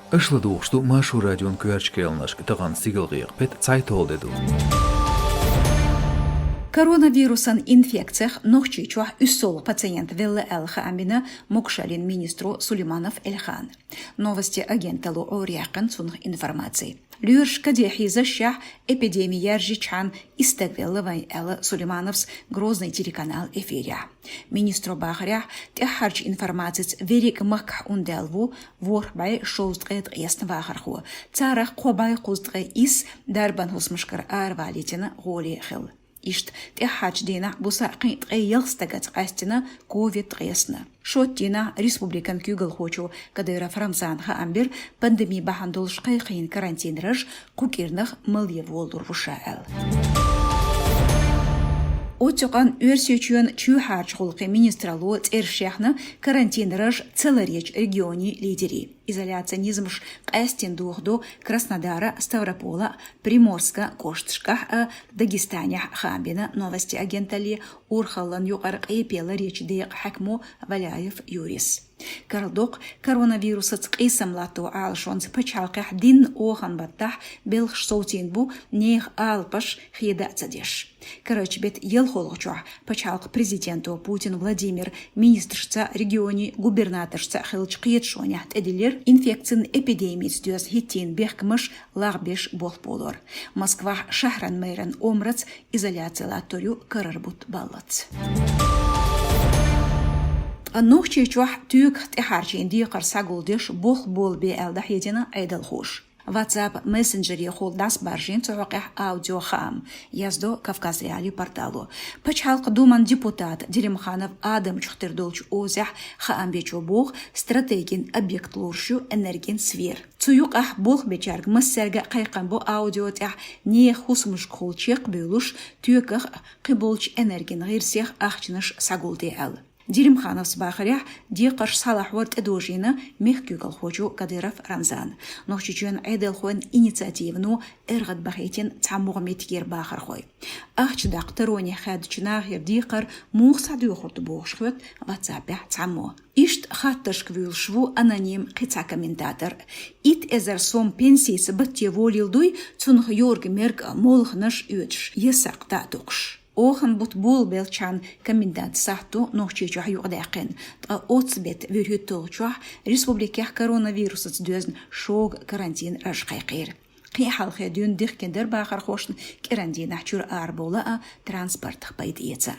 Ышладуғышту машу радион көәрчкелнаш таған сигілғиық пет цайтол деду. Коронавирусан инфекциях нохчичуах үссол пациент велла элха амбина мокшалин министру Сулейманов Эльхан. Новости агенталу оряқын сунх информации. Люрш кадехи защах эпидемия ржичан истегвеллавай Элла Сулеймановс грозный телеканал эфиря. Министру Бахаря техарч информациц верик мак унделву ворбай шоусткет ясн вахарху. Царах қобай қуздгы ис дарбан хусмышкар арвалитина голи хил. Ишт техач дина буса қит қиылстагат қастина ковид қиясна. Шот дина республикан кюгл хочу кадыра фрамзанха амбир пандемия бахандолш қиын карантин рыж кукирнах мылье волдур вушаэл. Отчуган өрсөчуен чухарч холқы министралу цершехна карантин рыж целарич региони лидери. Изоляционизмш қастин дуғду Краснодара, Ставропола, Приморска, Коштышка, Дагестане, Хамбина, новости агентали Урхалан юқарқ эпела речь дейq хакму Валяев Юрис. Карлдоқ коронавируса цқисам лату алшонс пачалқах дин охан баттах белх соутин бу нех алпаш хеда цадеш. Короче, бет ел холгчуа пачалқ президенту Путин Владимир, министршца региони губернаторшца хилч қиетшонят эдилер инфекцин эпидемии стюас хитин бехкмыш лағбеш бол болор. Москва шахран мейран омрац изоляция латорю карарбут баллац. النوخشي جوح تيوك تحارشين دي قرصا قولدش بول بي الدح يدينا ايدل خوش واتساب мессенджер يخول داس بارجين توقع аудио خام يزدو كافكاز ريالي بارتالو پچ حلق دومان депутат Деремханов Адам Чухтырдолч озях خام بيچو بوغ стратегин объект луршу энерген свер цуюк бог бечарг مسرگا قيقان بو аудио تح не хусмыш колчек бюлуш тюках قبولچ энерген غيرسيخ ахчныш сагулды ал Деремханов Бахаря диқаш салах ворт эдожина мехкюгал хочу Кадыров Рамзан. Нохчичуен эдел хуэн инициативну эргад бахетин цамугметгер бахар хой. Ахчдак тарони хадчнахер диқар мух садюхот бошхвет ватсапя цаму. Ишт хатташк вюлшву аноним қица комментатор. Ит эзер сом пенсийсы бітте волилдуй цунх йорг мерг молхнаш үтш есақ татукш. Охан бут бул белчан комендант сахту нохчичу югдақин. Та отсбет вюрютолчу республиках коронавируса цдюзн шог карантин рашқайқир. Қиҳал хедюн дихкендер бахар хошн карантин ахчур арбола транспорт пайдиеца.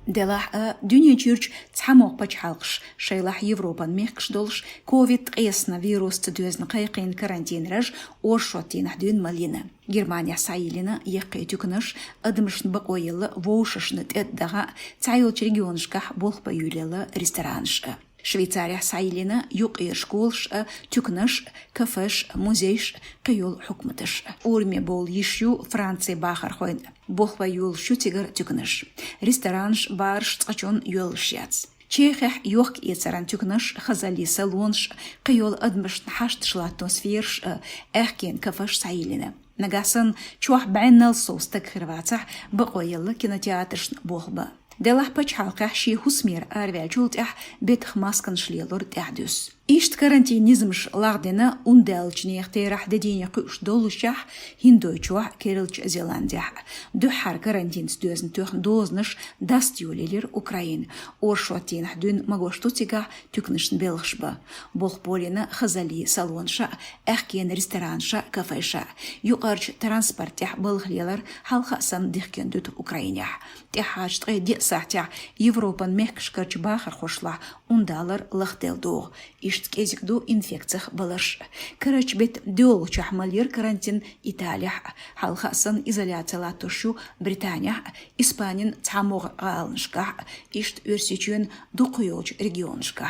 Делах дюния чурч цамок пачхалкш шейлах Европан мехкш долш ковид қиясна вирус цдюзн қайқин карантин раж оршотин дюн малина. Германия сайылина еққи түкініш адымышын бақойылы воушышны тәддаға цайылч регионышқақ болпа юлелі рестораншы. Швейцария сайылина юқир школш, түкініш, кафеш, музейш, қиол хукматыш. Урме бол ешю Франция бахар хойн. Болпа юл шутигар түкініш. Ресторанш барш цқачон юл шяц. Чехах йох ецаран түкініш хазали салонш, қиол адмышын хашт шлатосферш, әхкен кафеш сайылина. Нагасан чуах байнал соустак хрватах бақойылы кинотеатршн болба. Делах пачалках ши хусмир арвячултях бетх маскан шлелур тяхдюс. Ишт карантинизмш лагдена унделчнех терах дедине куш долушах хиндойчуах Кириллч Зеландиях. Духар карантин стюзн тух дознаш даст юлилер Украин. Оршотин дюн магоштутига тюкнышн белхшба. Болполина хазали салонша, эхкен ресторанша, кафеша. Юқарч транспортях белхлелер халхасан дихкендут Украинях. Техач треди сахтях Европан мехкшкарч бахар хошла ундалар лахтелдуг. Кезикду инфекциях балаш. Карач бет дёл чахмалир карантин Италия, халхасан изоляция латушу Британия, Испанин цамуг галншка, ишт өрсичуен дукуйоч регионшка.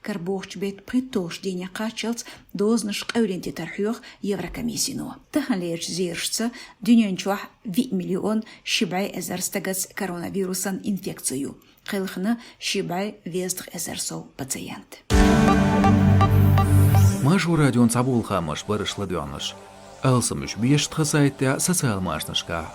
Карбохч бет притош деня качалц дознаш қавленти тархюх Еврокомиссину. Таханлерч зиршца дюнянчуах 1 миллион шибай эзерстагац коронавирусан инфекцию. Қылхына шибай вездх эзерсов пациент. Машу радион цабул хамаш барышлы дёныш. Алсымыш бешт хасайтя социал машнышка.